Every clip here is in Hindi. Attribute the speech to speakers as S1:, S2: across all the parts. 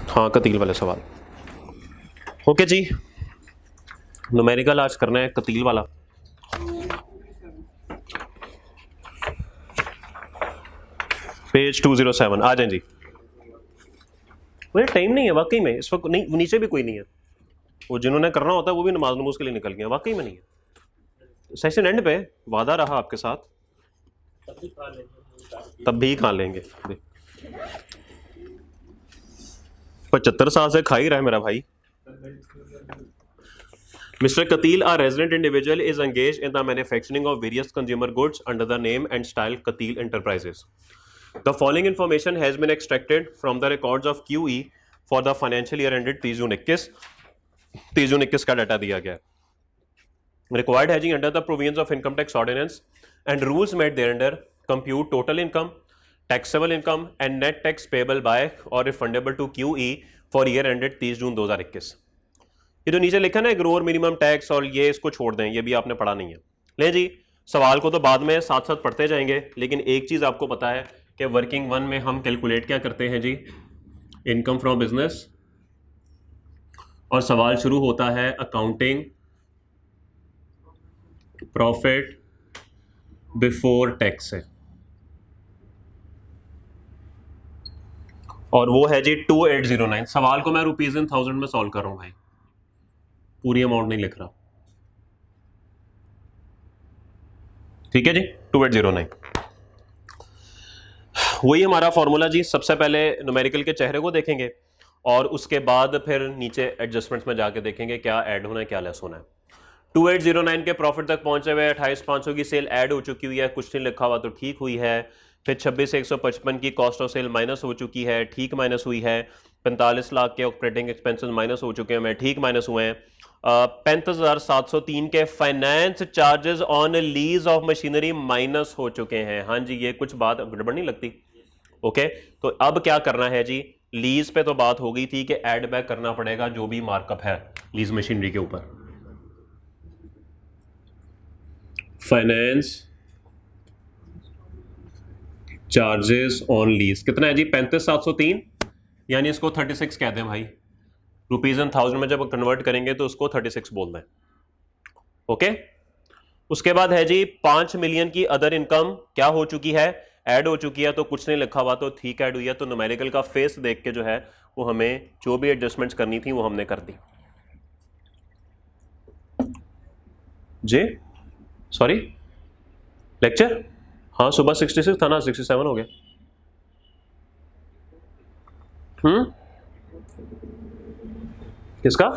S1: हाँ कतील वाले सवाल। ओके जी, न्यूमेरिकल आज करना है कतील वाला। पेज 207 आ जाए जी। मुझे टाइम नहीं है वाकई में इस वक्त, नहीं नीचे भी कोई नहीं है, वो जिन्होंने करना होता है वो भी नमाज नमूज के लिए निकल गया, वाकई में नहीं है। सेशन एंड पे वादा रहा आपके साथ, तब भी खा लेंगे। 75 साल से खा ही रहा है मेरा भाई। Mr. Katil, a resident individual, is engaged in the manufacturing of various consumer goods under the name and style Katil Enterprises. The following information has been extracted from the records of QE for the financial year ended 30 June 21। 30 June 21 का डाटा दिया गया। Required hedging under the provisions of income tax ordinance and rules made thereunder compute total income, taxable income and net tax payable by or refundable to QE for year ended 30 June 2021। ये जो नीचे लिखा ना ग्रोअर मिनिमम टैक्स और ये इसको छोड़ दें, ये भी आपने पढ़ा नहीं है। ले जी, सवाल को तो बाद में साथ साथ पढ़ते जाएंगे, लेकिन एक चीज़ आपको पता है कि वर्किंग वन में हम कैलकुलेट क्या करते हैं जी, इनकम फ्रॉम बिजनेस, और सवाल शुरू होता है अकाउंटिंग प्रॉफिट बिफोर टैक्स से, और वो है जी 2809। सवाल को मैं रुपीज इन थाउजेंड में सॉल्व कर रहा हूं भाई, पूरी अमाउंट नहीं लिख रहा, ठीक है जी। 2809 वही हमारा फॉर्मूला जी। सबसे पहले न्यूमेरिकल के चेहरे को देखेंगे और उसके बाद फिर नीचे एडजस्टमेंट्स में जाके देखेंगे क्या ऐड होना है क्या लेस होना है। 2809 के प्रॉफिट तक पहुंचे हुए 28500 की सेल ऐड हो चुकी हुई है, कुछ नहीं लिखा हुआ तो ठीक हुई है। फिर 26,155 की कॉस्ट ऑफ सेल माइनस हो चुकी है, ठीक माइनस हुई है। 45 लाख के ऑपरेटिंग एक्सपेंसेस माइनस हो चुके हैं, ठीक माइनस हुए हैं। 35,703 के finance charges on lease of machinery minus हो चुके हैं। हाँ जी, ये कुछ बात गड़बड़ नहीं लगती? ओके, तो अब क्या करना है जी, लीज पे तो बात हो गई थी कि ऐड बैक करना पड़ेगा जो भी मार्कअप है लीज मशीनरी के ऊपर। फाइनेंस चार्जेस ऑन लीज कितना है जी, 35,703, यानी इसको 36 कहते हैं भाई। रुपीज एंड थाउजेंड में जब कन्वर्ट करेंगे तो उसको 36 बोल दें। ओके, उसके बाद है जी 5 मिलियन की अदर इनकम क्या हो चुकी है, ऐड हो चुकी है, तो कुछ नहीं लिखा हुआ तो ठीक ऐड हुई है। तो न्यूमेरिकल का फेस देख के जो है वो हमें जो भी एडजस्टमेंट्स करनी थी वो हमने कर दी जी। सॉरी लेक्चर, हाँ सुबह 66 था ना, 67 हो गया। किसका?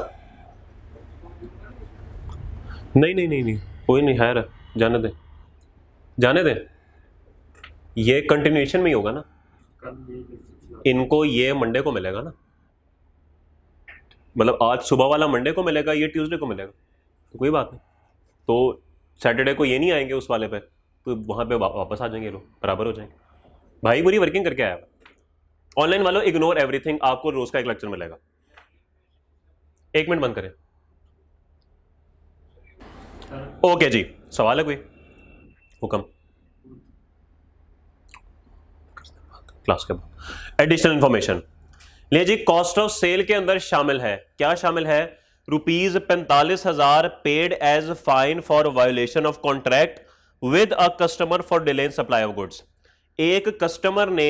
S1: नहीं नहीं नहीं नहीं, कोई नहीं है, जाने दे जाने दे, ये कंटिन्यूएशन में ही होगा ना। इनको ये मंडे को मिलेगा ना, मतलब आज सुबह वाला मंडे को मिलेगा, ये ट्यूसडे को मिलेगा, तो कोई बात नहीं। तो सैटरडे को ये नहीं आएंगे उस वाले पे, तो वहां पे वापस आ जाएंगे, लोग बराबर हो जाएंगे। भाई पूरी वर्किंग करके आया। ऑनलाइन वालों इग्नोर एवरीथिंग, आपको रोज का एक लेक्चर मिलेगा। 1 मिनट बंद करें। ओके जी, सवाल है कोई? हुक्म। क्लास के बाद एडिशनल इंफॉर्मेशन ले जी। कॉस्ट ऑफ सेल के अंदर शामिल है, क्या शामिल है? Rupees 45,000 paid as fine for violation of contract with a customer for delay in supply of goods. एक कस्टमर ने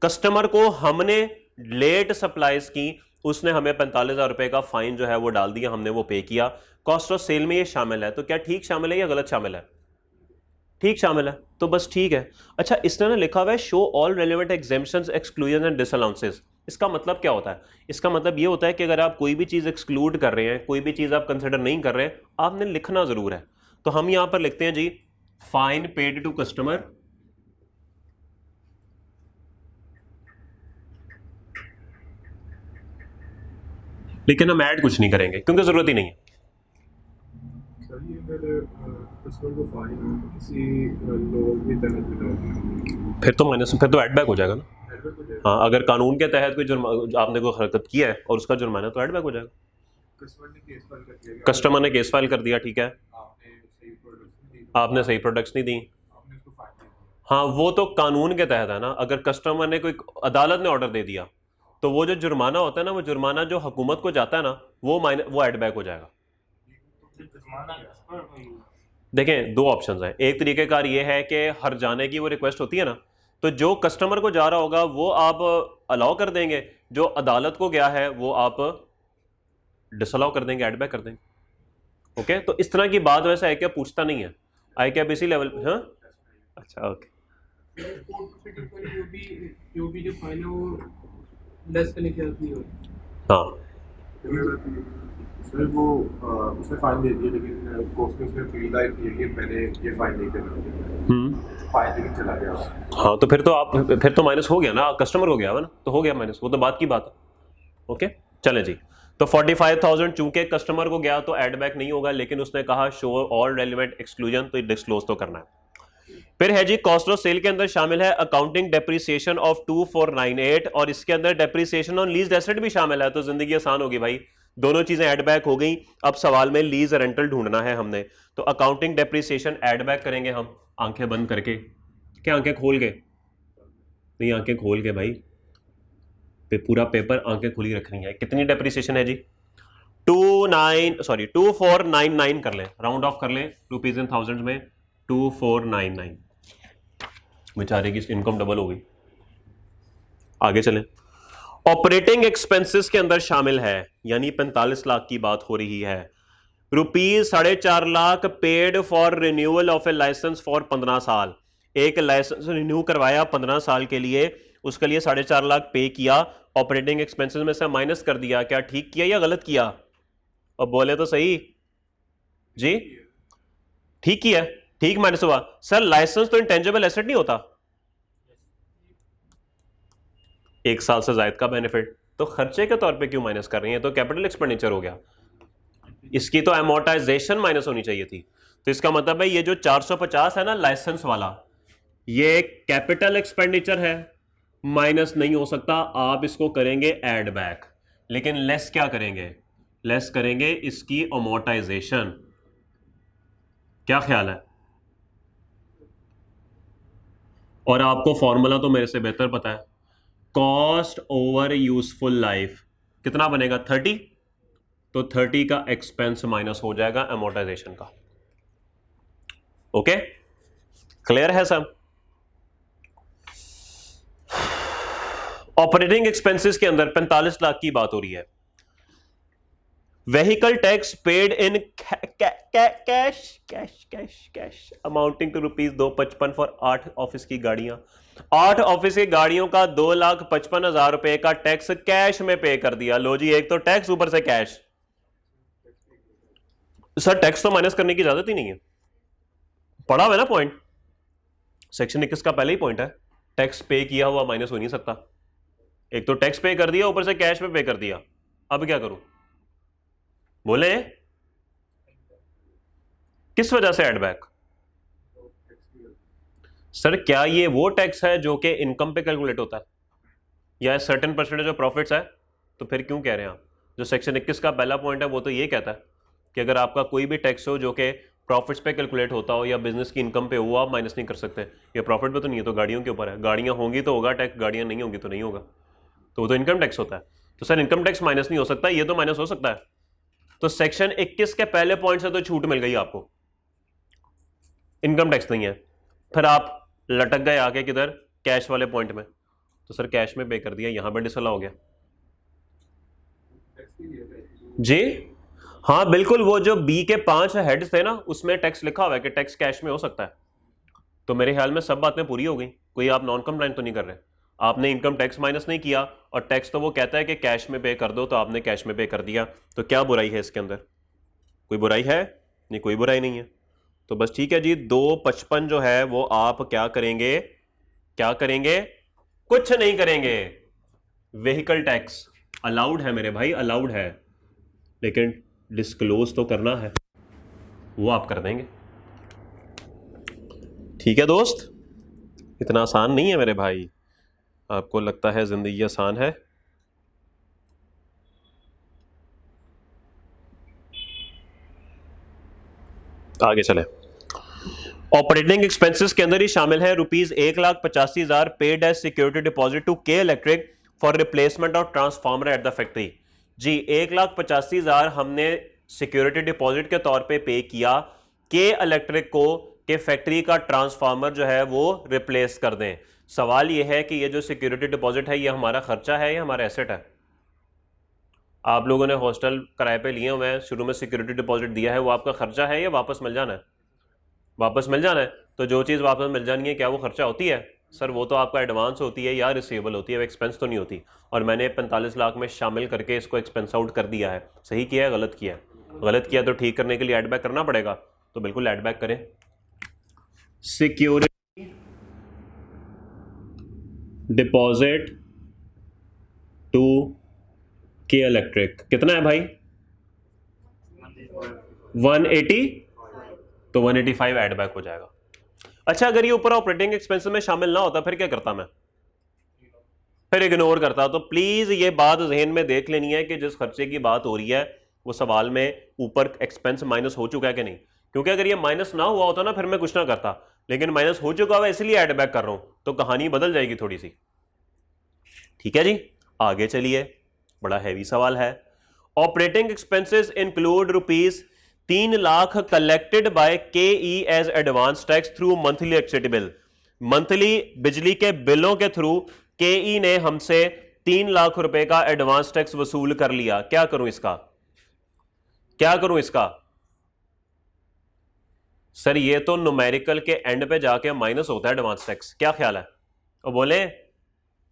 S1: कस्टमर को हमने लेट सप्लाईज की, उसने हमें 45,000 रुपए का फाइन जो है वो डाल दिया, हमने वो पे किया। कॉस्ट ऑफ सेल में ये शामिल है, तो क्या ठीक शामिल है या गलत शामिल है? ठीक शामिल है, तो बस ठीक है। अच्छा, इसने ना लिखा हुआ है show all relevant exemptions exclusion and disallowances. इसका मतलब क्या होता है? इसका मतलब ये होता है कि अगर आप कोई भी चीज एक्सक्लूड कर रहे हैं, कोई भी चीज आप कंसिडर नहीं कर रहे, आपने लिखना जरूर है। तो हम यहां पर लिखते हैं जी फाइन पेड टू कस्टमर लेकिन हम ऐड कुछ नहीं करेंगे क्योंकि जरूरत ही नहीं है। फिर तो माइनस, फिर तो ऐड बैक हो जाएगा ना। हाँ, अगर कानून के तहत कोई आपने कोई हरकत किया है और उसका जुर्माना, तो ऐड बैक हो जाएगा। कस्टमर ने केस फाइल कर दिया, ठीक है, आपने सही प्रोडक्ट्स नहीं दी, हाँ वो तो कानून के तहत है ना, अगर कस्टमर ने कोई, अदालत ने ऑर्डर दे दिया तो वो जो जुर्माना होता है ना, वो जुर्माना जो हुकूमत को जाता है ना, वो एड बैक हो जाएगा। देखें दो ऑप्शंस हैं, एक तरीकेकार ये है कि हर जाने की वो रिक्वेस्ट होती है ना, तो जो कस्टमर को जा रहा होगा वो आप अलाउ कर देंगे, जो अदालत को गया है वो आप डिसअलाउ कर देंगे, एड बैक कर देंगे। ओके, तो इस तरह की बात वैसे आई क्या पूछता नहीं है, आई क्या इसी लेवल पे। हाँ अच्छा ओके।
S2: जो फाइन है वो लेस करने की जरूरत नहीं होगी।
S1: हाँ
S3: सर वो उसने फाइन दे दिया, लेकिन कोर्ट में उसने फील लाइक किया कि मैंने ये फाइन नहीं करना, फाइन लेकिन चला गया।
S1: हाँ तो फिर तो माइनस हो गया ना, कस्टमर हो गया ना, तो हो गया माइनस, वो तो बात की बात है। ओके चले जी, तो 45,000 चूंकि कस्टमर को गया तो एड बैक नहीं होगा, लेकिन उसने कहा शो ऑल रेलिवेंट एक्सक्लूजन, तो डिस्क्लोज तो करना है। फिर है जी कॉस्ट ऑफ सेल के अंदर शामिल है अकाउंटिंग डेप्रिसिएशन ऑफ 2498, और इसके अंदर डेप्रिसिएशन ऑन लीज एसेट भी शामिल है, तो जिंदगी आसान होगी भाई, दोनों चीजें एड बैक हो गई। अब सवाल में लीज रेंटल ढूंढना है हमने, तो अकाउंटिंग डेप्रिसिएशन एड बैक करेंगे हम आंखें बंद करके, क्या आंखें खोल के नहीं, आंखें खोल के भाई, पूरा पेपर आंखें खुली रखनी है। कितनी डेप्रिसिएशन है जी, 2499 कर लें, राउंड ऑफ कर लें रुपीज इन थाउजेंड में, 2499, बेचारे की इनकम डबल हो गई। आगे चलें, ऑपरेटिंग एक्सपेंसेस के अंदर शामिल है, यानी 45 लाख की बात हो रही है, rupees 4.5 lakh paid for renewal of a licence for 15 साल, एक लाइसेंस रिन्यू करवाया 15 साल के लिए, उसके लिए 4.5 लाख पे किया, ऑपरेटिंग एक्सपेंसेस में से माइनस कर दिया, क्या ठीक किया या गलत किया? अब बोले तो सही जी, ठीक किया, ठीक माइनस हुआ। सर लाइसेंस तो इंटेंजिबल एसेट नहीं होता, एक साल से ज्यादा का बेनिफिट, तो खर्चे के तौर पे क्यों माइनस कर रही है, तो कैपिटल एक्सपेंडिचर हो गया, इसकी तो एमोर्टाइजेशन माइनस होनी चाहिए थी। तो इसका मतलब है ये जो 450 है ना लाइसेंस वाला, ये कैपिटल एक्सपेंडिचर है, माइनस नहीं हो सकता, आप इसको करेंगे एड बैक, लेकिन लेस क्या करेंगे, लेस करेंगे इसकी अमोर्टाइजेशन। क्या ख्याल है? और आपको फॉर्मूला तो मेरे से बेहतर पता है, कॉस्ट ओवर यूजफुल लाइफ कितना बनेगा 30, तो 30 का एक्सपेंस माइनस हो जाएगा अमोर्टाइजेशन का। ओके क्लियर है सब? ऑपरेटिंग एक्सपेंसेस के अंदर 45 लाख की बात हो रही है, vehicle tax paid in cash cash cash cash amounting to rupees 255 for 8 office की गाड़ियां, 8 ऑफिस की गाड़ियों का 2,55,000 रुपए का टैक्स कैश में पे कर दिया। लो जी, एक तो टैक्स ऊपर से कैश। सर टैक्स तो माइनस करने की इजाजत ही नहीं है, पढ़ा हुआ है ना पॉइंट, सेक्शन 21 का पहले ही पॉइंट है, टैक्स पे किया हुआ माइनस हो नहीं सकता। एक तो टैक्स पे कर दिया, ऊपर से कैश में पे कर दिया, अब क्या करूं? बोले किस वजह से एडबैक? सर क्या ये वो टैक्स है जो कि इनकम पे कैलकुलेट होता है, या सर्टेन परसेंटेज ऑफ प्रॉफिट्स है? तो फिर क्यों कह रहे हैं आप, जो सेक्शन 21 का पहला पॉइंट है वो तो ये कहता है कि अगर आपका कोई भी टैक्स हो जो कि प्रॉफिट्स पे कैलकुलेट होता हो या बिजनेस की इनकम पे हो, आप माइनस नहीं कर सकते। ये प्रॉफिट पे तो नहीं है, तो गाड़ियों के ऊपर है, गाड़ियां होंगी तो होगा टैक्स, गाड़ियां नहीं होंगी तो नहीं होगा, तो वो तो इनकम टैक्स होता है। तो सर इनकम टैक्स माइनस नहीं हो सकता, ये तो माइनस हो सकता है। तो सेक्शन 21 के पहले पॉइंट से तो छूट मिल गई आपको, इनकम टैक्स नहीं है, फिर आप लटक गए आगे किधर, कैश वाले पॉइंट में, तो सर कैश में पे कर दिया, यहां पर डिसअलाउ हो गया जी। हाँ बिल्कुल, वो जो बी के 5 हेड्स थे ना उसमें टैक्स लिखा हुआ है कि टैक्स कैश में हो सकता है, तो मेरे ख्याल में सब बातें पूरी हो गई, कोई आप नॉन कंप्लाइंट तो नहीं कर रहे, आपने इनकम टैक्स माइनस नहीं किया, और टैक्स तो वो कहता है कि कैश में पे कर दो, तो आपने कैश में पे कर दिया, तो क्या बुराई है इसके अंदर? कोई बुराई है नहीं, कोई बुराई नहीं है, तो बस ठीक है जी। 255 जो है वो आप क्या करेंगे, क्या करेंगे, कुछ नहीं करेंगे, व्हीकल टैक्स अलाउड है मेरे भाई, अलाउड है, लेकिन डिस्क्लोज तो करना है, वो आप कर देंगे। ठीक है दोस्त, इतना आसान नहीं है मेरे भाई, आपको लगता है जिंदगी आसान है? आगे चले, ऑपरेटिंग एक्सपेंसेस के अंदर ही शामिल है ₹1,85,000 paid as security deposit to K electric for replacement of transformer at the factory. जी 1,85,000 हमने सिक्योरिटी डिपॉजिट के तौर पे किया के इलेक्ट्रिक को कि फैक्ट्री का ट्रांसफार्मर जो है वो रिप्लेस कर दें। सवाल ये है कि ये जो सिक्योरिटी डिपॉजिट है ये हमारा खर्चा है या हमारा एसेट है? आप लोगों ने हॉस्टल किराए पे लिए हुए हैं, शुरू में सिक्योरिटी डिपॉजिट दिया है, वो आपका खर्चा है या वापस मिल जाना है? वापस मिल जाना है। तो जो चीज़ वापस मिल जानी है क्या वो खर्चा होती है? सर वो तो आपका एडवांस होती है या रिसीवेबल होती है, वो एक्सपेंस तो नहीं होती। और मैंने 45 लाख में शामिल करके इसको एक्सपेंस आउट कर दिया है। सही किया है गलत किया है? गलत किया तो ठीक करने के लिए एड बैक करना पड़ेगा, तो बिल्कुल एड बैक करें। Security deposit to K electric कितना है भाई? 180, तो 185 एड बैक हो जाएगा। अच्छा अगर ये ऊपर ऑपरेटिंग एक्सपेंसेस में शामिल ना होता फिर क्या करता मैं? फिर इग्नोर करता। तो प्लीज ये बात जहन में देख लेनी है कि जिस खर्चे की बात हो रही है वो सवाल में ऊपर एक्सपेंस माइनस हो चुका है कि नहीं, क्योंकि अगर ये माइनस ना हुआ होता ना फिर मैं कुछ ना करता, लेकिन माइनस हो चुका हुआ इसलिए एड बैक कर रहा हूं, तो कहानी बदल जाएगी थोड़ी सी। ठीक है जी, आगे चलिए, बड़ा हैवी सवाल है। Operating expenses include ₹3 lakh collected by KE as advance tax through monthly electricity bill. Monthly बिजली के बिलों के थ्रू केई ने हमसे 3 लाख रुपए का एडवांस टैक्स वसूल कर लिया। क्या करूं इसका? क्या करूं इसका? सर ये तो न्यूमेरिकल के एंड पे जाके माइनस होता है एडवांस टैक्स, क्या ख्याल है? और बोले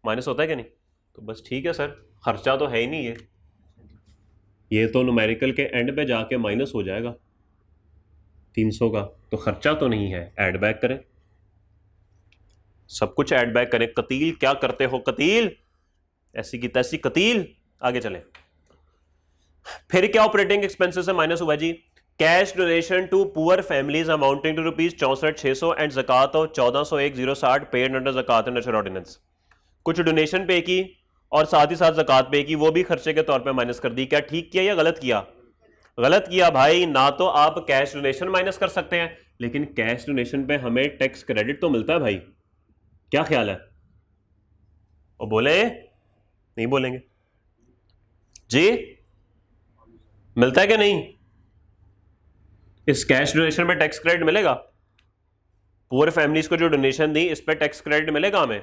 S1: माइनस होता है कि नहीं? तो बस ठीक है सर, खर्चा तो है ही नहीं ये तो न्यूमेरिकल के एंड पे जाके माइनस हो जाएगा 300 का, तो खर्चा तो नहीं है, ऐड बैक करें, सब कुछ ऐड बैक करें। कतील क्या करते हो कतील, ऐसी की तैसी कतील। आगे चले, फिर क्या ऑपरेटिंग एक्सपेंसेस से माइनस हुआ जी? Cash donation to poor families amounting to ₹64,600 and ज़कात ऑफ 14,01,060 पेड अंडर ज़कात एंड नशर ऑर्डिनेंस। कुछ डोनेशन पे की और साथ ही साथ ज़कात पे की, वो भी खर्चे के तौर पे माइनस कर दी। क्या ठीक किया या गलत किया? गलत किया भाई। ना तो आप कैश डोनेशन माइनस कर सकते हैं, लेकिन कैश डोनेशन पे हमें टैक्स क्रेडिट तो मिलता है भाई, क्या ख्याल है? और बोले नहीं बोलेंगे जी, मिलता है क्या नहीं? इस कैश डोनेशन में टैक्स क्रेडिट मिलेगा? पुअर फैमिलीज को जो डोनेशन दी इस पे टैक्स क्रेडिट मिलेगा हमें?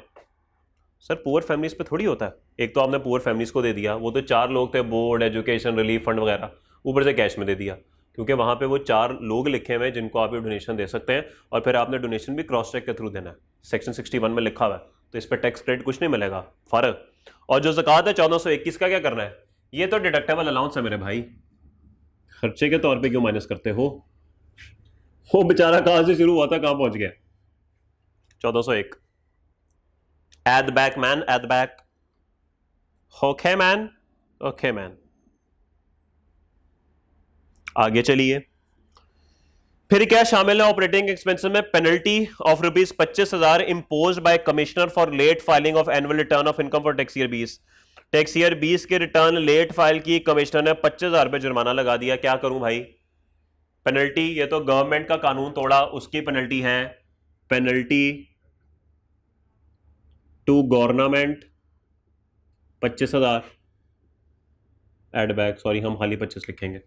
S1: सर पुअर फैमिलीज पे थोड़ी होता है। एक तो आपने पुअर फैमिलीज को दे दिया, वो तो 4 लोग थे, बोर्ड, एजुकेशन, रिलीफ फंड वगैरह, ऊपर से कैश में दे दिया, क्योंकि वहां पे वो 4 लोग लिखे हुए हैं जिनको आप ये डोनेशन दे सकते हैं, और फिर आपने डोनेशन भी क्रॉस चेक के थ्रू देना है, सेक्शन 61 में लिखा हुआ है, तो इस पर टैक्स क्रेडिट कुछ नहीं मिलेगा, फर्क। और जो ज़कात है 1421 का क्या करना है? ये तो डिडक्टेबल अलाउंस है मेरे भाई, खर्चे के तौर पर क्यों माइनस करते हो? वो बेचारा कहां से शुरू हुआ था कहां पहुंच गया? 1401 add back man, add back. Okay man, okay man. आगे चलिए, फिर क्या शामिल है ऑपरेटिंग एक्सपेंसेस में? Penalty of ₹25,000 imposed by commissioner for late filing of annual return of income for tax year 20। Tax year 20 के रिटर्न लेट फाइल की, कमिश्नर ने 25,000 रुपये जुर्माना लगा दिया। क्या करूं भाई? पेनल्टी, ये तो गवर्नमेंट का कानून तोड़ा, उसकी पेनल्टी है, penalty to government 25,000 add back. Sorry हम खाली 25 लिखेंगे।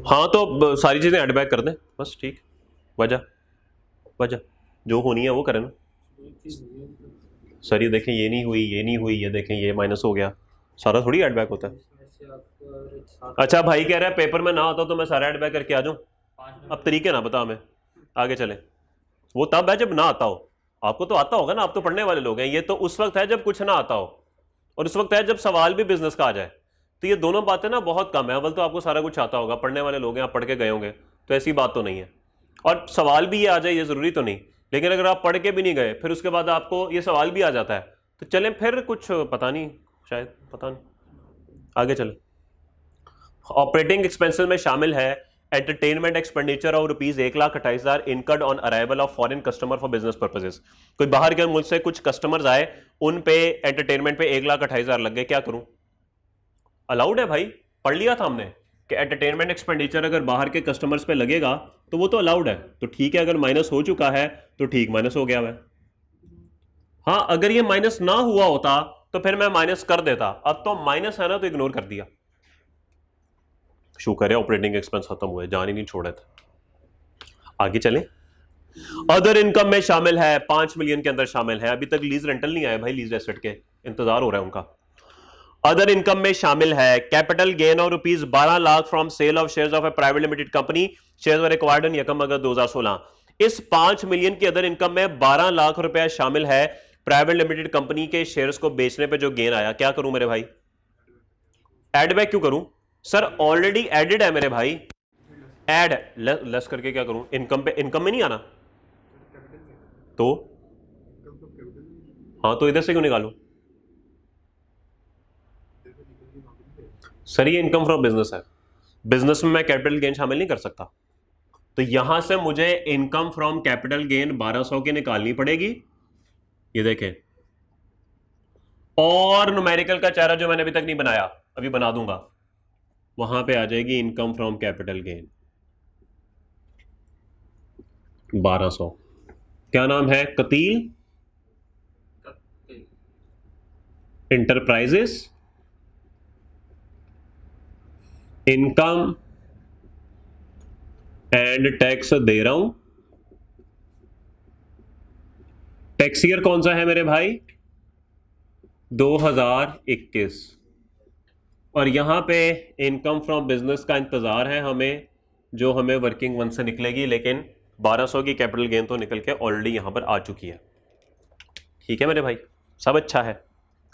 S1: हाँ तो सारी चीजें एड बैक कर दें बस, ठीक। वजह जो होनी है वो करें ना। सर ये देखें ये नहीं हुई, ये नहीं हुई, ये देखें ये माइनस हो गया, सारा थोड़ी एड बैक होता है। अच्छा भाई कह रहा है पेपर में ना आता तो मैं सारा एड बैक करके आ जाऊं? अब तरीके ना बता हमें, आगे चले। वो तब है जब ना आता हो, आपको तो आता होगा ना, आप तो पढ़ने वाले लोग हैं। ये तो उस वक्त है जब कुछ ना आता हो, और उस वक्त है जब सवाल भी बिजनेस का आ जाए। तो ये दोनों बातें ना बहुत कम है। अव्वल तो आपको सारा कुछ आता होगा, पढ़ने वाले लोग हैं, आप पढ़ के गए होंगे, तो ऐसी बात तो नहीं है। और सवाल भी ये आ जाए ये ज़रूरी तो नहीं, लेकिन अगर आप पढ़ के भी नहीं गए फिर उसके बाद आपको ये सवाल भी आ जाता है, तो चलें फिर कुछ पता नहीं, शायद पता नहीं। आगे चलें, ऑपरेटिंग एक्सपेंसेस में शामिल है entertainment expenditure of ₹1,28,000 incurred on arrival of foreign customer for business purposes. कोई बाहर के मुल्क से कुछ कस्टमर्स आए, उन पे एंटरटेनमेंट पे 1,28,000 लग गए। क्या करूं? अलाउड है भाई, पढ़ लिया था हमने, कि एंटरटेनमेंट एक्सपेंडिचर अगर बाहर के कस्टमर्स पे लगेगा तो वो तो अलाउड है, तो ठीक है, अगर माइनस हो चुका है तो ठीक, माइनस हो गया है। हाँ, अगर ये माइनस ना हुआ होता तो फिर मैं माइनस कर देता, अब तो माइनस है ना तो इग्नोर कर दिया। शुक्र है ऑपरेटिंग एक्सपेंस खत्म हुए, जान ही नहीं छोड़े थे। आगे चलें। अदर इनकम में शामिल है, 5 मिलियन के अंदर शामिल है। अभी तक लीज रेंटल नहीं आया भाई, लीज एसेट के इंतजार हो रहा है उनका। अदर इनकम में शामिल है capital gain of rupees 12 lakh from sale of shares of a private limited company, shares were acquired in यकम अगस्त 2016। इस 5 मिलियन की अदर इनकम में 12 लाख रुपया शामिल है प्राइवेट लिमिटेड कंपनी के शेयर्स को बेचने पे जो गेन आया। क्या करूं मेरे भाई, एड बैक क्यों करूं सर, ऑलरेडी एडेड है मेरे भाई, एड लेस करके क्या करूं, इनकम पे, इनकम में नहीं आना तो, हाँ तो इधर से क्यों निकालूं सर, ये इनकम फ्रॉम बिजनेस है, बिजनेस में मैं कैपिटल गेन शामिल नहीं कर सकता, तो यहां से मुझे इनकम फ्रॉम कैपिटल गेन 1200 की निकालनी पड़ेगी। ये देखें, और न्यूमेरिकल का चेहरा जो मैंने अभी तक नहीं बनाया, अभी बना दूंगा, वहां पे आ जाएगी इनकम फ्रॉम कैपिटल गेन 1200। क्या नाम है, Qateel enterprises, income and tax दे रहा हूं। टैक्स ईयर कौन सा है मेरे भाई, 2021, और यहां पे इनकम फ्रॉम बिजनेस का इंतजार है हमें, जो हमें वर्किंग वन से निकलेगी, लेकिन 1200 की कैपिटल गेन तो निकल के ऑलरेडी यहां पर आ चुकी है। ठीक है मेरे भाई, सब अच्छा है,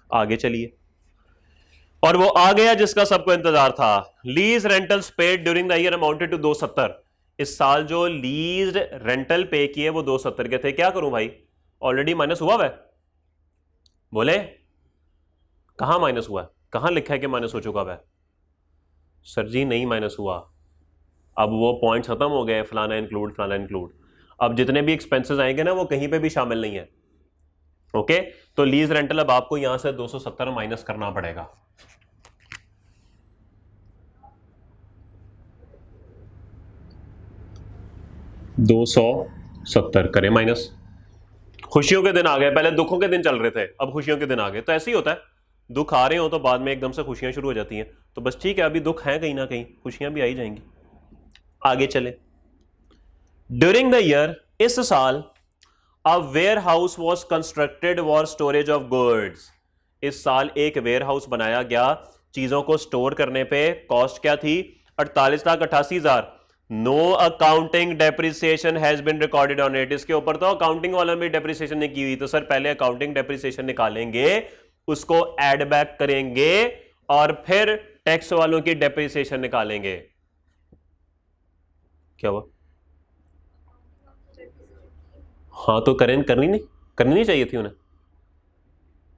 S1: आगे चलिए। और वो आ गया जिसका सबको इंतजार था, lease rentals paid during the year amounted to 270। इस साल जो लीज रेंटल पे किए वो 270 के थे। क्या करूं भाई, ऑलरेडी माइनस हुआ वह, बोले कहां माइनस हुआ, कहां लिखा है कि माइनस हो चुका वह, सर जी नहीं माइनस हुआ, अब वो पॉइंट खत्म हो गए, फलाना इंक्लूड फलाना इंक्लूड, अब जितने भी एक्सपेंसेस आएंगे ना वो कहीं पे भी शामिल नहीं है। ओके, तो लीज रेंटल अब आपको यहां से 270 माइनस करना पड़ेगा। $270 करें माइनस। खुशियों के दिन आ गए, पहले दुखों के दिन चल रहे थे, अब खुशियों के दिन आ गए, तो ऐसे ही होता है, दुख आ रहे हो तो बाद में एकदम से खुशियां शुरू हो जाती हैं, तो बस ठीक है, अभी दुख है कहीं ना कहीं, खुशियां भी आई जाएंगी। आगे चले। ड्यूरिंग द ईयर, इस साल, a warehouse was constructed for storage of goods. इस साल एक वेयर हाउस बनाया गया चीजों को स्टोर करने पे। कॉस्ट क्या थी, 48,88,000। No accounting depreciation has been recorded on it. इसके ऊपर तो अकाउंटिंग वालों में डेप्रिसिएशन नहीं की हुई, तो सर पहले अकाउंटिंग डेप्रिसिएशन निकालेंगे, उसको एड बैक करेंगे, और फिर टैक्स वालों की डेप्रिसिएशन निकालेंगे। क्या हुआ, हाँ तो करनी नहीं चाहिए थी उन्हें,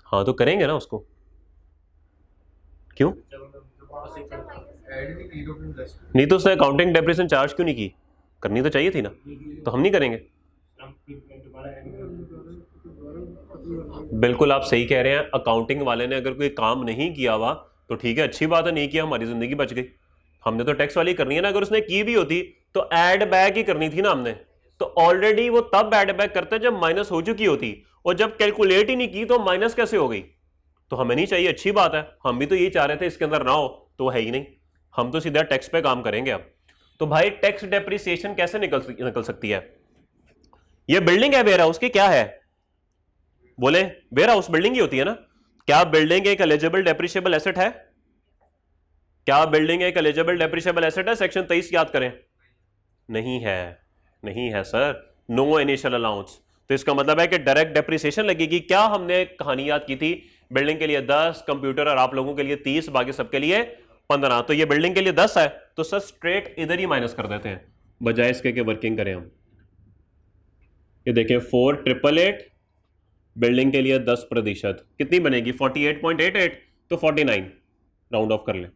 S1: हाँ तो करेंगे ना उसको, क्यों नहीं, तो उसने अकाउंटिंग डेप्रिसिएशन चार्ज क्यों नहीं की, करनी तो चाहिए थी ना, तो हम नहीं करेंगे। बिल्कुल आप सही कह रहे हैं, अकाउंटिंग वाले ने अगर कोई काम नहीं किया हुआ तो ठीक है, अच्छी बात है, नहीं किया, हमारी जिंदगी बच गई, हमने तो टैक्स वाली करनी है ना, अगर उसने की भी होती तो ऐड बैक ही करनी थी ना हमने, तो ऑलरेडी वो तब ऐड बैक करते जब माइनस हो चुकी होती, और जब कैलकुलेट ही नहीं की तो माइनस कैसे हो गई, तो हमें नहीं चाहिए, अच्छी बात है, हम भी तो यही चाह रहे थे इसके अंदर ना हो, तो है ही नहीं, हम तो सीधा टैक्स पे काम करेंगे अब। तो भाई टैक्स डेप्रिसिएशन कैसे निकल सकती है, ये बिल्डिंग है वेयर हाउस की, क्या है, बोले वेयर हाउस बिल्डिंग ही होती है ना, क्या बिल्डिंग एक एलिजिबल डेप्रिशिएबल एसेट है, क्या बिल्डिंग एक एलिजिबल डेप्रिशिएबल एसेट है, सेक्शन 23 याद करें, नहीं है सर, नो इनिशियल अलाउंस, तो इसका मतलब है कि डायरेक्ट डेप्रिसिएशन लगेगी। क्या हमने कहानी याद की थी, बिल्डिंग के लिए 10, कंप्यूटर और आप लोगों के लिए 30, बाकी सबके लिए 15, तो ये बिल्डिंग के लिए 10 है, तो सर स्ट्रेट इधर ही माइनस कर देते हैं, बजाय इसके कि वर्किंग करें हम। ये देखें 4,888, बिल्डिंग के लिए 10%, कितनी बनेगी 48.88, तो 49 राउंड ऑफ कर ले,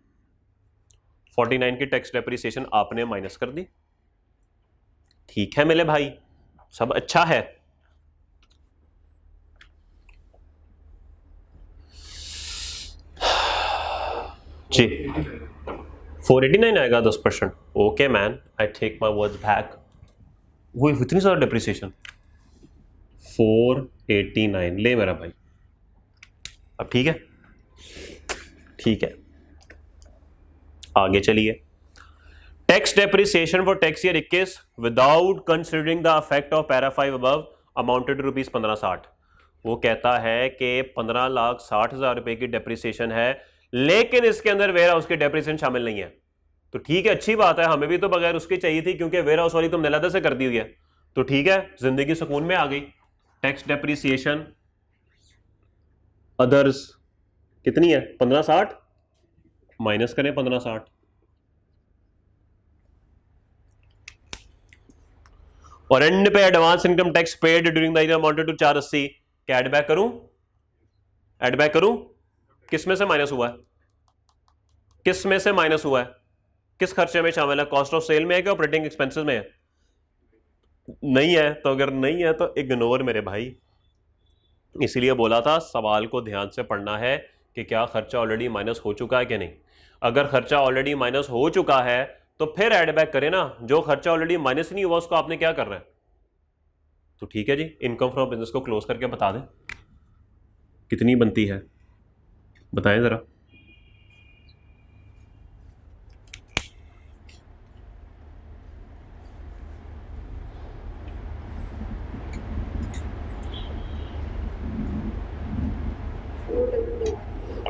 S1: 49 की टैक्स डेप्रिसिएशन आपने माइनस कर दी। ठीक है मेरे भाई, सब अच्छा है। जी 489 आएगा 10%। Okay man, I take my words back. वो इतनी ज़्यादा डिप्रिसिएशन, 489 ले मेरा भाई। अब ठीक है, ठीक है, आगे चलिए। Tax depreciation for tax year 21 without considering the effect of para 5 above amounted to ₹1560। वो कहता है कि 15,60,000 रुपए की डेप्रिसिएशन है, लेकिन इसके अंदर वेयर हाउस की डेप्रिसिएशन शामिल नहीं है। तो ठीक है, अच्छी बात है, हमें भी तो बगैर उसकी चाहिए थी, क्योंकि वेयर हाउस वाली तुमने अलग से कर दी हुई है। तो ठीक है, जिंदगी सुकून में आ गई। टैक्स डेप्रिसिएशन अदर्स कितनी है? 1560 माइनस करें 1560, और एंड पे advance income tax paid during the year amounted to 480। क्या एड बैक करूं? एड बैक करूं? किस में से माइनस हुआ है? किस में से माइनस हुआ है? किस खर्चे में शामिल है? कॉस्ट ऑफ सेल में है कि ऑपरेटिंग एक्सपेंसेस में है? नहीं है, तो अगर नहीं है तो इग्नोर मेरे भाई। इसीलिए बोला था सवाल को ध्यान से पढ़ना है कि क्या खर्चा ऑलरेडी माइनस हो चुका है कि नहीं। अगर खर्चा ऑलरेडी माइनस हो चुका है तो फिर एड बैक करें ना। जो खर्चा ऑलरेडी माइनस नहीं हुआ उसको आपने क्या करना है? तो ठीक है जी, इनकम फ्रॉम बिजनेस को क्लोज करके बता दें कितनी बनती है, बताएं जरा।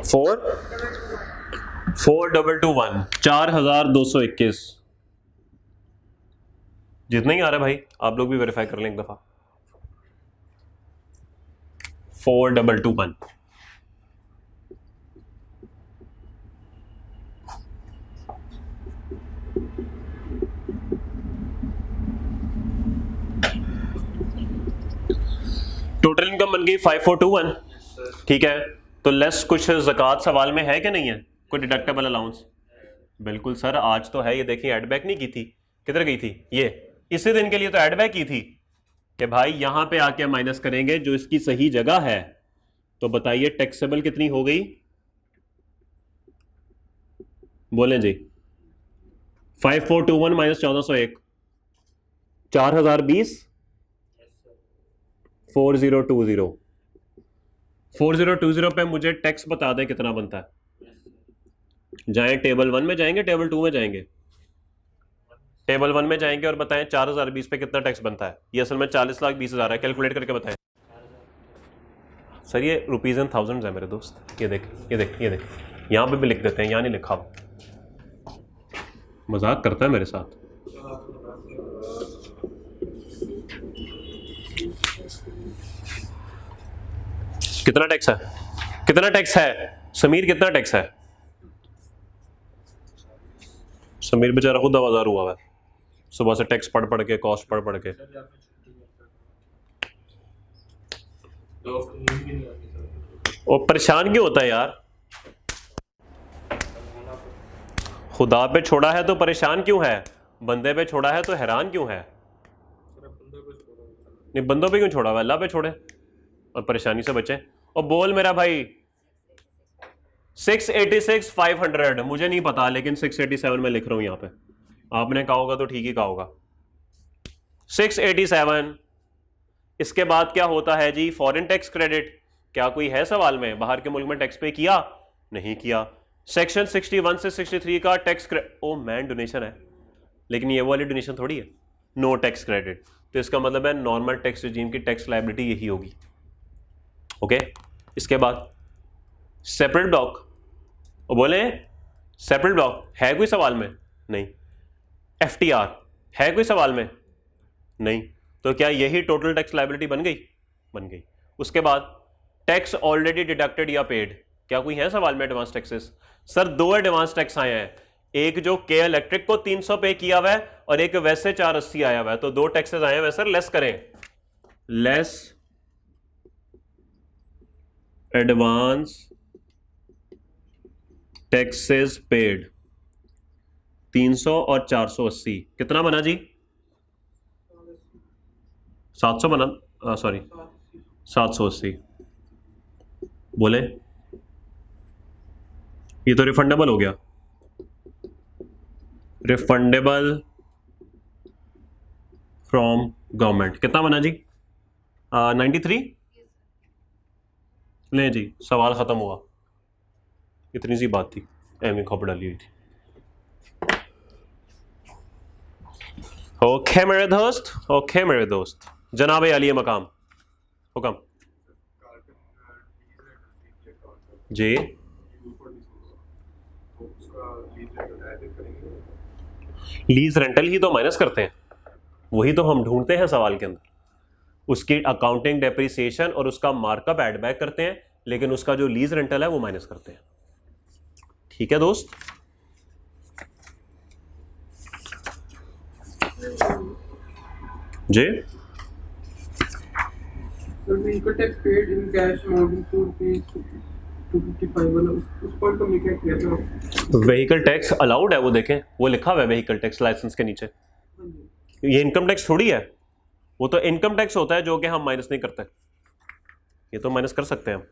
S1: फोर 4221 4221 जितना ही आ रहा है भाई, आप लोग भी वेरीफाई कर लें एक दफा। 4221 टोटल इनकम बन गई 5421। ठीक है, तो लेस कुछ ज़कात सवाल में है कि नहीं है? कोई डिडक्टेबल अलाउंस? बिल्कुल सर, आज तो है। ये देखिए, एडबैक नहीं की थी, किधर गई थी? ये इसी दिन के लिए तो एडबैक की थी कि भाई यहां पे आके माइनस करेंगे जो इसकी सही जगह है। तो बताइए टैक्सेबल कितनी हो गई? बोलें जी। 5421 माइनस 1401 4020 4020 4020 पे मुझे टैक्स बता दें कितना बनता है। जाएं टेबल 1 में जाएंगे, टेबल 2 में जाएंगे? टेबल 1 में जाएंगे और बताएं 4020 पे कितना टैक्स बनता है। ये असल में 40,20,000 है। कैलकुलेट करके बताएं सर। ये रुपीज़ एंड थाउजेंड्स है मेरे दोस्त। ये देख, ये देख, ये देख, यहाँ पे भी लिख देते हैं, यहाँ नहीं लिखा। मजाक करता है मेरे साथ। कितना टैक्स है? कितना टैक्स है समीर? कितना टैक्स है? समीर बेचारा खुद आवाजार हुआ है सुबह से, टैक्स पढ़ पढ़ के, कॉस्ट पढ़ पढ़ के। और परेशान क्यों होता है यार? खुदा पे छोड़ा है तो परेशान क्यों है? बंदे पे छोड़ा है तो हैरान क्यों है? नहीं, बंदों पे क्यों छोड़ा हुआ? अल्लाह पे छोड़े और परेशानी से बचे। और बोल मेरा भाई। 686 500 मुझे नहीं पता, लेकिन 687 में लिख रहा हूं यहां पे। आपने कहा होगा तो ठीक ही कहा होगा। 687। इसके बाद क्या होता है जी? Foreign tax credit. क्या कोई है सवाल में? बाहर के मुल्क में टैक्स पे किया? नहीं किया। सेक्शन 61 से 63 का टैक्स ओ मैन डोनेशन है, लेकिन ये वाली डोनेशन थोड़ी है। नो टैक्स क्रेडिट, तो इसका मतलब है नॉर्मल टैक्स रिजीम की टैक्स लायबिलिटी यही होगी। ओके, इसके बाद सेपरेट ब्लॉक। और बोले सेपरेट ब्लॉक है कोई सवाल में? नहीं। एफटीआर है कोई सवाल में? नहीं। तो क्या यही टोटल टैक्स लायबिलिटी बन गई? बन गई। उसके बाद टैक्स ऑलरेडी डिडक्टेड या पेड। क्या कोई है सवाल में एडवांस टैक्सेस? सर, दो एडवांस टैक्स आए हैं, एक जो के इलेक्ट्रिक को 300 पे किया हुआ है और एक वैसे 480 आया हुआ है। तो दो टैक्सेस आए हुए सर, लेस करें। लेस एडवांस टैक्सेस पेड 300 और 480 कितना बना जी? 700 बना, सॉरी 780। बोले ये तो रिफंडेबल हो गया। रिफंडेबल फ्रॉम गवर्नमेंट कितना बना जी? 93। नहीं जी, सवाल खत्म हुआ, इतनी सी बात थी, एम खप डाली हुई थी। ओके मेरे दोस्त, ओके मेरे दोस्त, जनाब अली मकाम हुक्म जी। लीज रेंटल ही तो माइनस करते हैं, वही तो हम ढूंढते हैं सवाल के अंदर, उसकी अकाउंटिंग डेप्रिसिएशन और उसका मार्कअप एड बैक करते हैं, लेकिन उसका जो लीज रेंटल है वो माइनस करते हैं। ठीक है दोस्त? जी
S2: vehicle tax paid in cash amounting to rupees 255 वाला उस पॉइंट को मैं क्या किया था?
S1: व्हीकल टैक्स अलाउड है, वो देखें, वो लिखा हुआ है व्हीकल टैक्स लाइसेंस के नीचे। ये इनकम टैक्स थोड़ी है, वो तो इनकम टैक्स होता है जो कि हम माइनस नहीं करते, ये तो माइनस कर सकते हैं हम।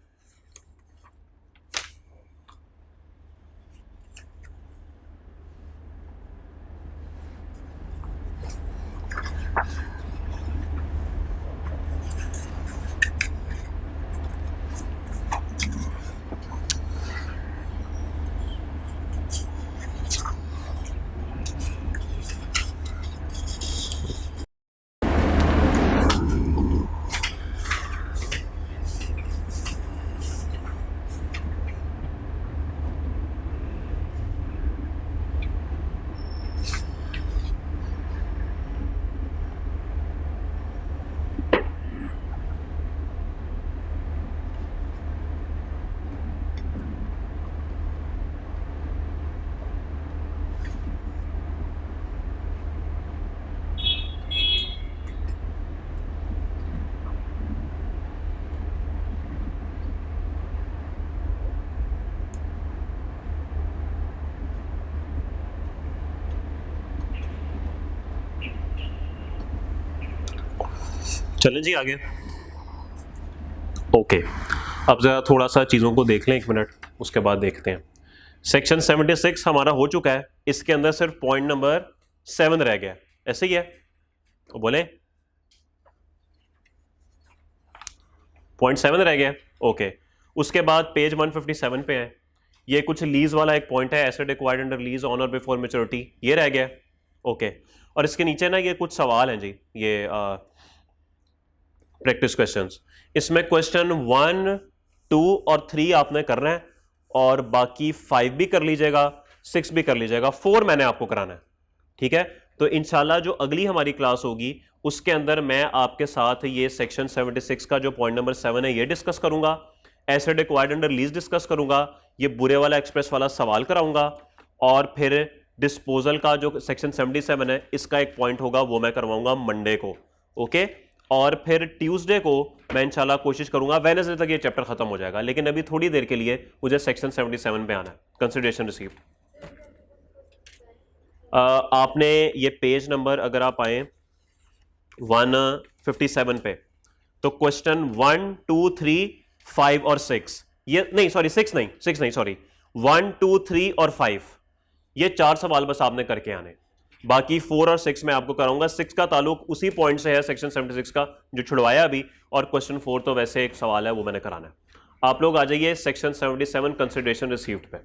S1: चलें जी आगे। ओके, अब ज़रा थोड़ा सा चीज़ों को देख लें, 1 मिनट, उसके बाद देखते हैं। सेक्शन 76 हमारा हो चुका है, इसके अंदर सिर्फ पॉइंट नंबर 7 रह गया, ऐसे ही है, तो बोले पॉइंट 7 रह गया। ओके, उसके बाद पेज 157 पे है, ये कुछ लीज वाला एक पॉइंट है, asset acquired under lease on और बिफोर मैच्योरिटी, ये रह गया। ओके, और इसके नीचे ना ये कुछ सवाल हैं जी, ये प्रैक्टिस क्वेश्चंस, इसमें क्वेश्चन 1, 2 और 3 आपने करना है, और बाकी 5 भी कर लीजिएगा, 6 भी कर लीजिएगा, 4 मैंने आपको कराना है। ठीक है, तो इंशाल्लाह जो अगली हमारी क्लास होगी उसके अंदर मैं आपके साथ ये सेक्शन 76 का जो पॉइंट नंबर 7 है ये डिस्कस करूंगा, asset acquired under lease discuss करूंगा, ये बुरे वाला एक्सप्रेस वाला सवाल कराऊंगा, और फिर डिस्पोजल का जो सेक्शन 77 है इसका एक पॉइंट होगा वो मैं करवाऊंगा मंडे को। ओके, और फिर ट्यूसडे को मैं इंशाल्लाह कोशिश करूंगा, वेडनेसडे तक ये चैप्टर खत्म हो जाएगा, लेकिन अभी थोड़ी देर के लिए मुझे सेक्शन 77 पे आना है, कंसिडरेशन रिसीव। आपने ये पेज नंबर अगर आप आए 157 पे, तो क्वेश्चन 1, 2, 3, 5 और 6, ये नहीं सॉरी 6 नहीं सॉरी 1, 2, 3 और 5, ये 4 सवाल बस आपने करके आने, बाकी 4 और 6 मैं आपको कराऊंगा। 6 का ताल्लुक उसी पॉइंट से है सेक्शन 76 का जो छुड़वाया अभी, और क्वेश्चन 4 तो वैसे एक सवाल है वो मैंने कराना है। आप लोग आ जाइए सेक्शन 77 कंसिडरेशन रिसीव्ड पे।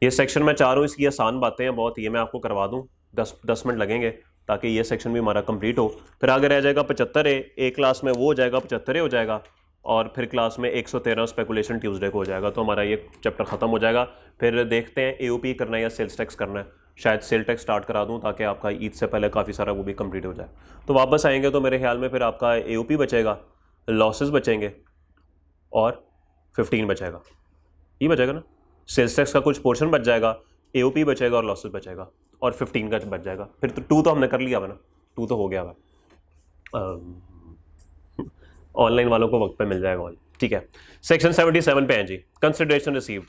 S1: ये सेक्शन मैं चाह रहा हूँ, इसकी आसान बातें हैं बहुत, ये मैं आपको करवा दूँ, 10 मिनट लगेंगे ताकि ये सेक्शन भी हमारा कंप्लीट हो। फिर आगे रह जाएगा 75 एक क्लास में, वो हो जाएगा 75 हो जाएगा, और फिर क्लास में 113 स्पेकुलेशन ट्यूसडे को हो जाएगा, तो हमारा ये चैप्टर ख़त्म हो जाएगा। फिर देखते हैं एओपी करना है या सेल्स टैक्स करना है, शायद सेल टैक्स स्टार्ट करा दूं ताकि आपका ईद से पहले काफ़ी सारा वो भी कंप्लीट हो जाए। तो वापस आएंगे तो मेरे ख्याल में फिर आपका एओपी बचेगा, लॉसेस बचेंगे, और 15 बचेगा, ये बचेगा ना, सेल्स टैक्स का कुछ पोर्शन बच जाएगा, एओपी बचेगा और लॉसेस बचेगा, और 15 का बच जाएगा। फिर तो 2 तो हमने कर लिया हुआ ना, 2 तो हो गया हुआ, ऑनलाइन वालों को वक्त पे मिल जाएगा ऑल। ठीक है, सेक्शन 77 पे हैं जी, कंसिडरेशन रिसीव्ड।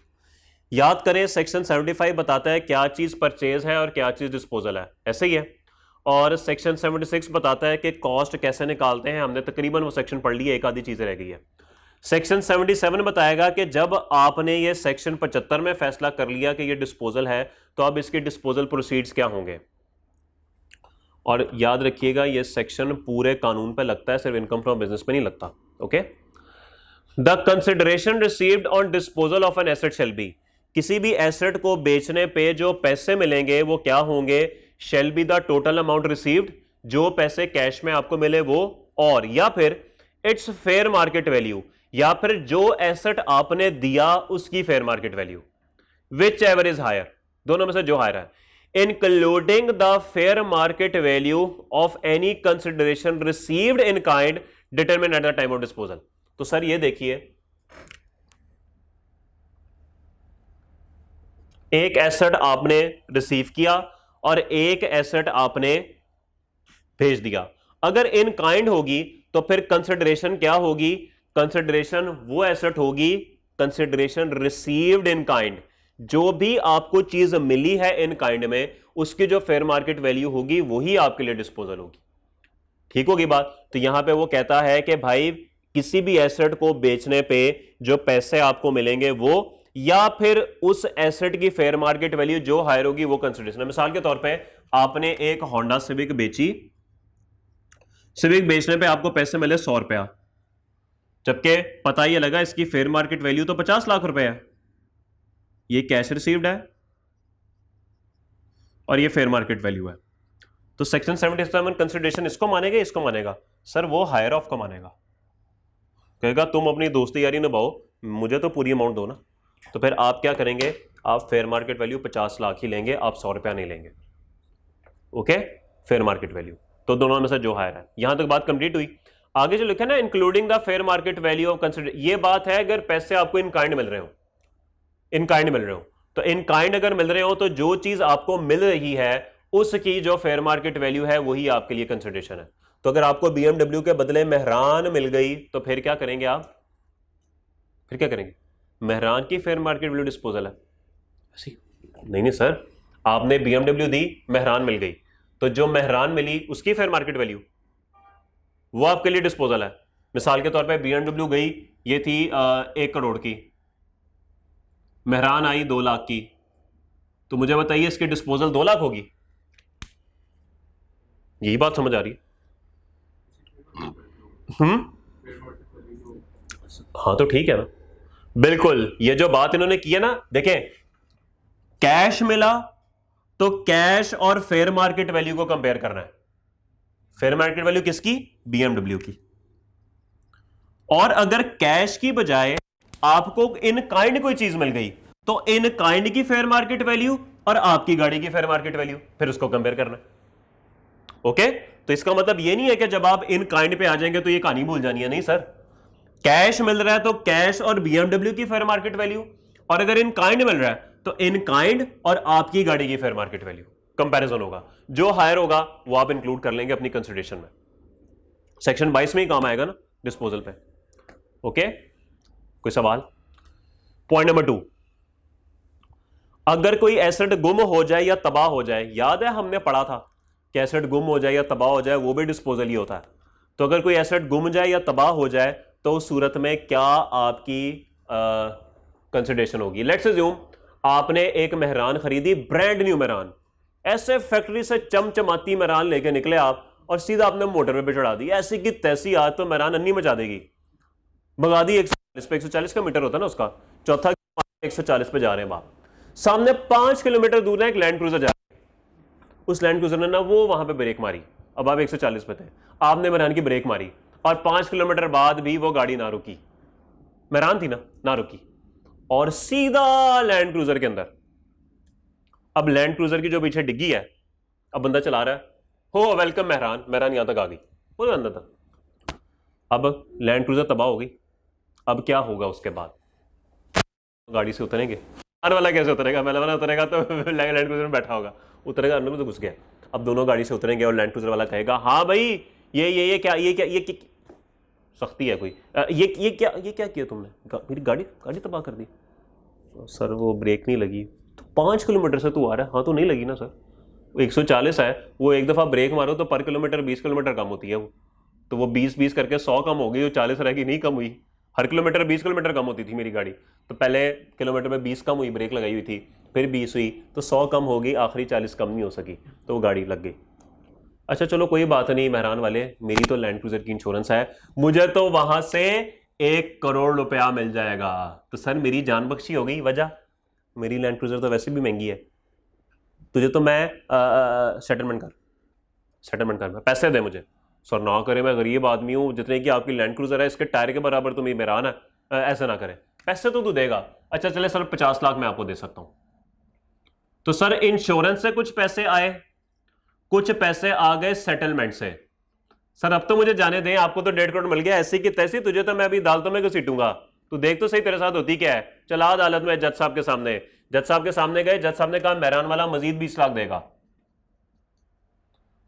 S1: याद करें सेक्शन 75 बताता है क्या चीज़ परचेज है और क्या चीज़ डिस्पोजल है, ऐसे ही है, और सेक्शन 76 बताता है कि कॉस्ट कैसे निकालते हैं, हमने तकरीबन वो सेक्शन पढ़ लिया, एक आधी चीज़ें रह गई है। सेक्शन 77 बताएगा कि जब आपने ये सेक्शन 75 में फैसला कर लिया कि ये डिस्पोजल है, तो अब इसके डिस्पोजल प्रोसीड्स क्या होंगे। और याद रखिएगा ये सेक्शन पूरे कानून पे लगता है, सिर्फ इनकम फ्रॉम बिजनेस पे नहीं लगता। Okay, the consideration received on disposal of an asset shall be, किसी भी एसेट को बेचने पे जो पैसे मिलेंगे वो क्या होंगे, shall be the total amount received, जो पैसे कैश में आपको मिले वो, और या फिर इट्स फेयर मार्केट वैल्यू, या फिर जो एसेट आपने दिया उसकी fair market value, whichever is higher, दोनों में से जो हायर है, including the fair market value of any consideration received in kind determine at the time of disposal. तो सर ये देखिए, एक एसेट आपने रिसीव किया और एक एसेट आपने भेज दिया, अगर इन काइंड होगी तो फिर कंसिडरेशन क्या होगी, कंसिडरेशन वो एसेट होगी, कंसिडरेशन रिसीव्ड इन काइंड, जो भी आपको चीज मिली है इन काइंड में उसकी जो फेयर मार्केट वैल्यू होगी वही आपके लिए डिस्पोजल होगी। ठीक होगी बात। तो यहां पे वो कहता है कि भाई किसी भी एसेट को बेचने पे जो पैसे आपको मिलेंगे वो, या फिर उस एसेट की फेयर मार्केट वैल्यू जो हायर होगी वो कंसिडरेशन है। मिसाल के तौर पे आपने एक होंडा सिविक बेची, सिविक बेचने पे आपको पैसे मिले 100 रुपया, जबकि पता ये लगा इसकी फेयर मार्केट वैल्यू तो 50 लाख रुपए है। ये कैश रिसीव्ड है और ये फेयर मार्केट वैल्यू है। तो सेक्शन 77 कंसिडरेशन इसको मानेगा, इसको मानेगा? सर वो हायर ऑफ को मानेगा, कहेगा तुम अपनी दोस्ती यारी निभाओ, मुझे तो पूरी अमाउंट दो ना। तो फिर आप क्या करेंगे, आप फेयर मार्केट वैल्यू 50 लाख ही लेंगे, आप 100 रुपया नहीं लेंगे। ओके, फेयर मार्केट वैल्यू, तो दोनों में से जो हायर है। यहां तक बात कंप्लीट हुई। आगे जो लिखा है ना, including the fair market value of consider, ये बात है अगर पैसे आपको इन काइंड मिल रहे हो, इन काइंड मिल रहे हो, तो इन काइंड अगर मिल रहे हो तो जो चीज आपको मिल रही है उसकी जो फेयर मार्केट वैल्यू है वही आपके लिए कंसिडरेशन है। तो अगर आपको BMW के बदले मेहरान मिल गई तो फिर क्या करेंगे आप, फिर क्या करेंगे, मेहरान की फेयर मार्केट वैल्यू डिस्पोजल है ऐसी? नहीं सर, आपने BMW दी, मेहरान मिल गई, तो जो मेहरान मिली उसकी फेयर मार्केट वैल्यू वो आपके लिए डिस्पोजल है। मिसाल के तौर पे BMW गई, ये थी 1 करोड़ की, मेहरान आई 2 लाख की, तो मुझे बताइए इसकी डिस्पोजल 2 लाख होगी? यही बात समझ आ रही है? हाँ तो ठीक है ना, बिल्कुल। ये जो बात इन्होंने की है ना, देखें, कैश मिला तो कैश और फेयर मार्केट वैल्यू को कंपेयर करना है। फेयर मार्केट वैल्यू किसकी? BMW की। और अगर कैश की बजाय आपको इन काइंड कोई चीज मिल गई तो इन काइंड की फेयर मार्केट वैल्यू और आपकी गाड़ी की फेयर मार्केट वैल्यू, फिर उसको कंपेयर करना है। ओके, तो इसका मतलब ये नहीं है कि जब आप इन काइंड पे आ जाएंगे तो ये कहानी भूल जानी है, नहीं सर। कैश मिल रहा है तो कैश और BMW की फेयर मार्केट वैल्यू, और अगर इन काइंड मिल रहा है तो इन काइंड और आपकी गाड़ी की फेयर मार्केट वैल्यू कंपैरिजन होगा। जो हायर होगा वो आप इंक्लूड कर लेंगे अपनी कंसिडरेशन में। सेक्शन 22 में ही काम आएगा ना डिस्पोजल पे। ओके, कोई सवाल? पॉइंट नंबर 2, अगर कोई एसेट गुम हो जाए या तबाह हो जाए, याद है हमने पढ़ा था कि एसेट गुम हो जाए या तबाह हो जाए वो भी डिस्पोजल ही होता है। तो अगर कोई एसेट गुम जाए या तबाह हो जाए तो उस सूरत में क्या आपकी कंसिडरेशन होगी? लेट्स अज्यूम आपने एक मेहरान खरीदी, ब्रांड न्यू मेहरान, ऐसे फैक्ट्री से चमचमाती मेहरान लेके निकले आप और सीधा आपने मोटर पे चढ़ा दी, ऐसी की तैसी, आज तो मेहरान अन्नी मचा देगी, भगा दी 140 पे, 140 का मीटर होता है ना उसका, चौथा 140 पे जा रहे हैं आप, सामने 5 किलोमीटर दूर है एक लैंड क्रूजर जा रहा है, उस लैंड क्रूजर ने ना वो वहां पे ब्रेक मारी, अब आप 140 पे थे, आपने मेहरान की ब्रेक मारी और 5 किलोमीटर बाद भी वो गाड़ी ना रुकी, मेहरान थी ना रुकी, और सीधा लैंड क्रूजर के अंदर। अब लैंड क्रूजर की जो पीछे डिग्गी है, अब बंदा चला रहा है, हो वेलकम मेहरान, मेहरान यहां तक आ गई, वो अंदर तक, अब लैंड क्रूजर तबाह हो गई। अब क्या होगा उसके बाद? गाड़ी से उतरेंगे, कार वाला कैसे उतरेगा? पहले वाला उतरेगा तो लैंड क्रूजर में बैठा होगा, उतरेगा अंदर में तो घुस गया। अब दोनों गाड़ी से उतरेंगे और लैंड क्रूजर वाला कहेगा हाँ भाई ये क्या सख्ती है कोई, ये क्या किया तुमने, मेरी गाड़ी तबाह कर दी। सर वो ब्रेक नहीं लगी, तो 5 किलोमीटर से तू आ रहा है, हाँ तो नहीं लगी ना सर, 140 है, वो एक दफ़ा ब्रेक मारो तो पर किलोमीटर 20 किलोमीटर कम होती है वो, तो वो 20 करके 100 कम हो गई, जो 40 रहेगी नहीं कम हुई, हर किलोमीटर 20 किलोमीटर कम होती थी मेरी गाड़ी, तो पहले किलोमीटर में 20 कम हुई, ब्रेक लगाई हुई थी, फिर 20 हुई, तो 100 कम होगी, आखिरी 40 कम नहीं हो सकी, तो वो गाड़ी लग गई। अच्छा चलो कोई बात नहीं मेहरान वाले, मेरी तो लैंड क्रूजर की इंश्योरेंस है, मुझे तो वहां से 1 करोड़ रुपया मिल जाएगा। तो सर मेरी जान बख्शी हो गई, वजह मेरी लैंड क्रूजर तो वैसे भी महंगी है, तुझे तो मैं सेटलमेंट कर पैसे दे मुझे। सर ना करे, मैं गरीब आदमी हूँ, जितने की आपकी लैंड क्रूजर है इसके टायर के बराबर तो मेरी मेहरान है, ऐसे ना करे, पैसे तो तू देगा। अच्छा चले सर 50 लाख मैं आपको दे सकता हूं। तो सर इंश्योरेंस से कुछ पैसे आए, कुछ पैसे आ गए सेटलमेंट से। सर अब तो मुझे जाने दें, आपको तो 1.5 करोड़ मिल गया ऐसी की तैसी, तुझे तो मैं अभी अदालतों में घसीटूंगा, तू देख तो सही तेरे साथ होती क्या है। चला अदालत में जज साहब के सामने, जज साहब के सामने गए, जज साहब ने कहा मेहरान वाला मजीद 20 लाख देगा।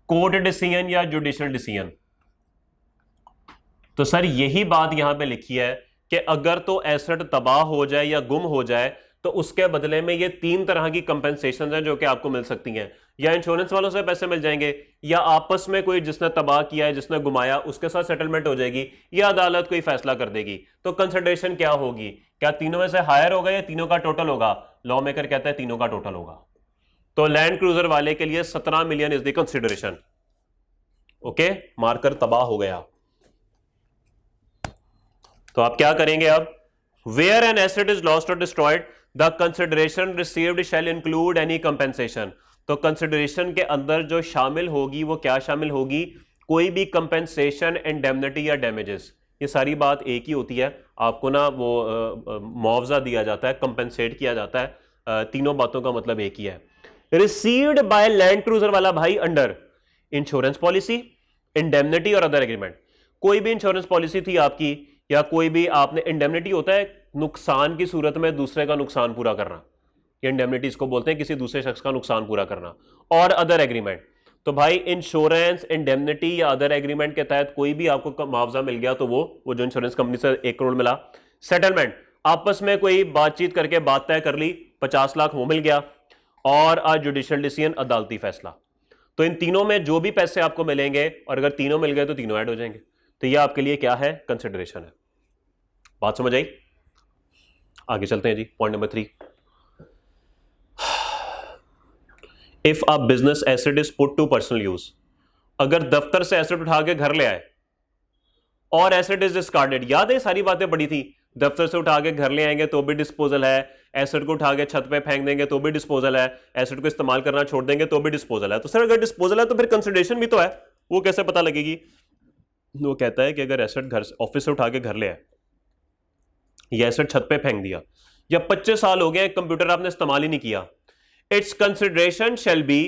S1: कोर्ट डिसीजन या जुडिशियल डिसीजन। तो सर यही बात यहां पे लिखी है कि अगर तो एसेट तबाह हो जाए या गुम हो जाए तो उसके बदले में ये 3 तरह की कंपेंसेशन हैं जो कि आपको मिल सकती हैं, या इंश्योरेंस वालों से पैसे मिल जाएंगे, या आपस में कोई जिसने तबाह किया है, जिसने गुमाया, उसके साथ सेटलमेंट हो जाएगी, या अदालत कोई फैसला कर देगी। तो कंसिडरेशन क्या होगी, क्या तीनों में से हायर होगा या तीनों का टोटल होगा? लॉ मेकर कहता है तीनों का टोटल होगा। तो लैंड क्रूजर वाले के लिए 17 million is the consideration. Okay, marker तबाह हो गया। तो आप क्या करेंगे अब? Where an asset is lost और destroyed the consideration received shall include any compensation. तो कंसिडरेशन के अंदर जो शामिल होगी वो क्या शामिल होगी? कोई भी कंपेंसेशन, इंडेमनिटी या डैमेजेस। ये सारी बात एक ही होती है, आपको ना वो मुआवजा दिया जाता है, कंपेंसेट किया जाता है, तीनों बातों का मतलब एक ही है। रिसीव्ड बाय लैंड क्रूजर वाला भाई अंडर इंश्योरेंस पॉलिसी, इंडेमनिटी और अदर एग्रीमेंट। कोई भी इंश्योरेंस पॉलिसी थी आपकी, या कोई भी आपने, इंडेमनिटी होता है नुकसान की सूरत में दूसरे का नुकसान पूरा करना, इंडेमनिटी इसको बोलते हैं, किसी दूसरे शख्स का नुकसान पूरा करना। और अदर एग्रीमेंट, तो भाई इंश्योरेंस, इंडेमनिटी या अदर एग्रीमेंट के तहत कोई भी आपको मुआवजा मिल गया तो वो जो इंश्योरेंस कंपनी से 1 करोड़ मिला। सेटलमेंट, आपस में कोई बातचीत करके बात तय कर ली, 50 लाख वो मिल गया। और जुडिशियल डिसीजन, अदालती फैसला। तो इन तीनों में जो भी पैसे आपको मिलेंगे, और अगर तीनों मिल गए तो तीनों ऐड हो जाएंगे। तो ये आपके लिए क्या है? कंसिडरेशन है। बात समझ आई? आगे चलते हैं जी, point number 3। If a business asset is put to personal use, अगर दफ्तर से एसेट उठा के घर ले आए और एसेट इज डिस्कार्डेड, याद है सारी बातें पड़ी थी, दफ्तर से उठा के घर ले आएंगे तो भी डिस्पोजल है, एसेट को उठा के छत पे फेंक देंगे तो भी डिस्पोजल है, एसेट को इस्तेमाल करना छोड़ देंगे तो भी डिस्पोजल है। तो सर अगर डिस्पोजल है तो फिर कंसिडरेशन भी तो है, वो कैसे पता लगेगी? वो कहता है कि अगर एसेट घर ऑफिस से उठा के घर ले आए, या एसेट छत पे फेंक दिया, या 25 साल हो गए कंप्यूटर आपने इस्तेमाल ही नहीं किया, its consideration shall be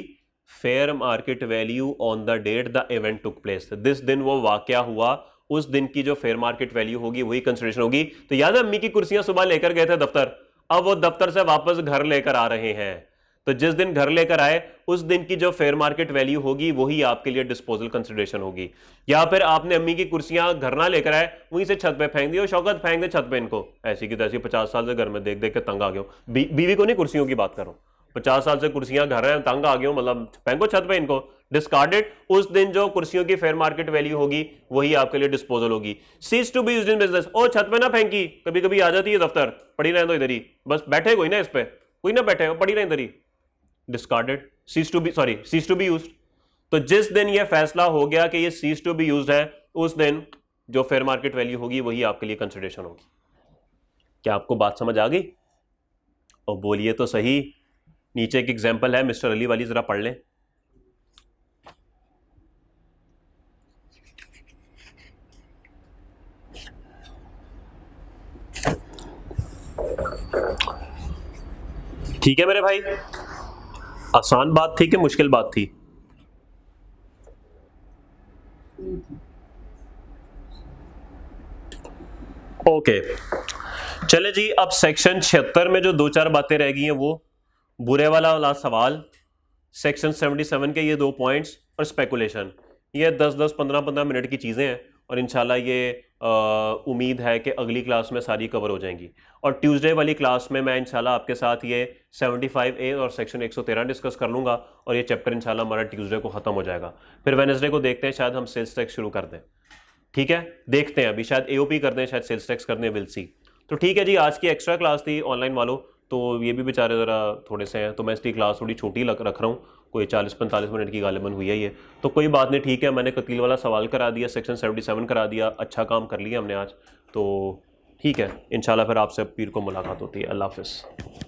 S1: fair market value on the date the event took place. जिस दिन वो वाकया हुआ उस दिन की जो फेयर मार्केट वैल्यू होगी वही कंसिडरेशन होगी। तो याद है अम्मी की कुर्सियां सुबह लेकर गए थे दफ्तर, अब वो दफ्तर से वापस घर लेकर आ रहे हैं, तो जिस दिन घर लेकर आए उस दिन की जो फेयर मार्केट वैल्यू होगी वही आपके लिए डिस्पोजल कंसिडरेशन होगी। या फिर आपने अम्मी की कुर्सियां घर ना लेकर आए, वहीं से छत पे फेंक दी, और शौकत फेंक दे छत पे इनको, ऐसी की तैसी 50 साल से घर में देख देख के तंग आ गए। बीवी को नहीं, कुर्सियों की बात करो, 50 साल से कुर्सियां घर हैं, तंग आ गए, मतलब फेंको छत पे इनको, डिस्कार्डेड। उस दिन जो कुर्सियों की फेयर मार्केट वैल्यू होगी वही आपके लिए डिस्पोजल होगी। Ceases to be used in business, ओ छत पे ना फेंकी, कभी कभी आ जाती है दफ्तर, पड़ी रहे तो इधर ही, बस बैठे कोई ना इस पे, कोई ना बैठे, पड़ी रहे इधर ही, discarded. Ceases to be used. तो जिस दिन यह फैसला हो गया कि ये सीज टू बी यूज्ड है, उस दिन जो फेयर मार्केट वैल्यू होगी वही आपके लिए कंसिडरेशन होगी। क्या आपको बात समझ आ गई? और बोलिए तो सही। नीचे एक एग्जांपल है मिस्टर अली वाली, जरा पढ़ लें। ठीक है मेरे भाई, आसान बात थी कि मुश्किल बात थी? ओके चले जी, अब सेक्शन 76 में जो 2-4 बातें रह गई हैं, वो बुरे वाला सवाल, सेक्शन 77 के ये 2 पॉइंट्स, और स्पेकुलेशन। ये 10-10, 15-15 मिनट की चीज़ें हैं, और इंशाल्लाह ये उम्मीद है कि अगली क्लास में सारी कवर हो जाएंगी। और ट्यूसडे वाली क्लास में मैं इंशाल्लाह आपके साथ ये 75A और सेक्शन 113 डिस्कस कर लूँगा, और ये चैप्टर इंशाल्लाह हमारा ट्यूसडे को ख़त्म हो जाएगा। फिर वेडनेसडे को देखते हैं, शायद हम सेल्स टैक्स शुरू कर दें। ठीक है, देखते हैं अभी, शायद AOP कर दें, शायद सेल्स टैक्स कर दें, विल सी। तो ठीक है जी, आज की एक्स्ट्रा क्लास थी ऑनलाइन वालों, तो ये भी बेचारे ज़रा थोड़े से हैं, तो मैं इसकी क्लास थोड़ी छोटी रख रहा हूँ, कोई 40-45 मिनट की गालिबन हुई है ये, तो कोई बात नहीं, ठीक है। मैंने कतील वाला सवाल करा दिया, सेक्शन 77 करा दिया, अच्छा काम कर लिया हमने आज, तो ठीक है। इंशाल्लाह फिर आपसे पीर को मुलाकात होती है। अल्लाह हाफ़िज़।